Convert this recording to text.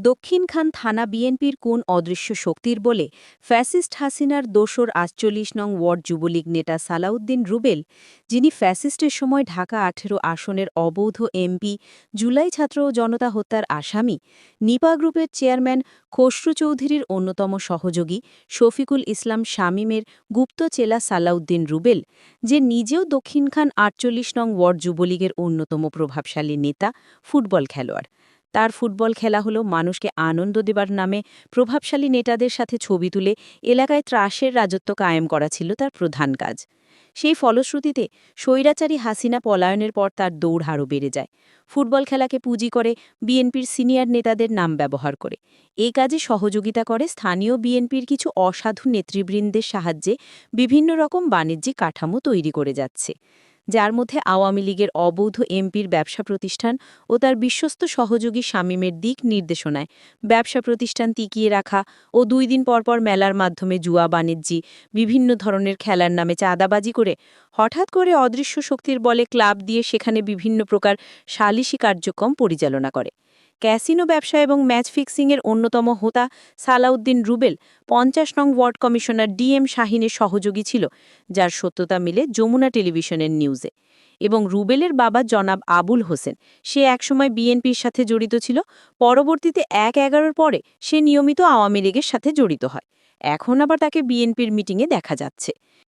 দক্ষিণখান থানা বিএনপির কোন অদৃশ্য শক্তির বলে ফ্যাসিস্ট হাসিনার দোসর ৪৮ নং ওয়ার্ড যুবলীগ নেতা সালাউদ্দিন রুবেল, যিনি ফ্যাসিস্টের সময় ঢাকা ১৮ আসনের অবৈধ এমপি, জুলাই ছাত্র ও জনতা হত্যার আসামি, নিপা গ্রুপের চেয়ারম্যান খসরু চৌধুরীর অন্যতম সহযোগী শফিকুল ইসলাম শামীমের গুপ্তচেলা সালাউদ্দিন রুবেল, যে নিজেও দক্ষিণখান ৪৮ নং ওয়ার্ড যুবলীগের অন্যতম প্রভাবশালী নেতা, ফুটবল খেলোয়াড়। তার ফুটবল খেলা হলো মানুষকে আনন্দ দেবার নামে প্রভাবশালী নেতাদের সাথে ছবি তুলে এলাকায় ত্রাসের রাজত্ব কায়েম করা ছিল তার প্রধান কাজ। সেই ফলশ্রুতিতে স্বৈরাচারী হাসিনা পলায়নের পর তার দৌড় আরও বেড়ে যায়। ফুটবল খেলাকে পুঁজি করে বিএনপির সিনিয়র নেতাদের নাম ব্যবহার করে এই কাজে সহযোগিতা করে স্থানীয় বিএনপির কিছু অসাধু নেতৃবৃন্দের সাহায্যে বিভিন্ন রকম বাণিজ্যিক কাঠামো তৈরি করে যাচ্ছে, যার মধ্যে আওয়ামী লীগের অবৈধ এমপির ব্যবসা প্রতিষ্ঠান ও তার বিশ্বস্ত সহযোগী শামীমের দিক নির্দেশনায় ব্যবসা প্রতিষ্ঠান টিকিয়ে রাখা ও ২ দিন পরপর মেলার মাধ্যমে জুয়া বাণিজ্যি, বিভিন্ন ধরনের খেলার নামে চাঁদাবাজি করে হঠাৎ করে অদৃশ্য শক্তির বলে ক্লাব দিয়ে সেখানে বিভিন্ন প্রকার সালিসি কার্যক্রম পরিচালনা করে। ক্যাসিনো ব্যবসা এবং ম্যাচ ফিক্সিংয়ের অন্যতম হোতা সালাউদ্দিন রুবেল ৫০ নং ওয়ার্ড কমিশনার ডিএম শাহিনের সহযোগী ছিল, যার সত্যতা মিলে যমুনা টেলিভিশনের নিউজে। এবং রুবেলের বাবা জনাব আবুল হোসেন, সে একসময় বিএনপির সাথে জড়িত ছিল, পরবর্তীতে ১/১১ পরে সে নিয়মিত আওয়ামী লীগের সাথে জড়িত হয়। এখন আবার তাকে বিএনপির মিটিংয়ে দেখা যাচ্ছে।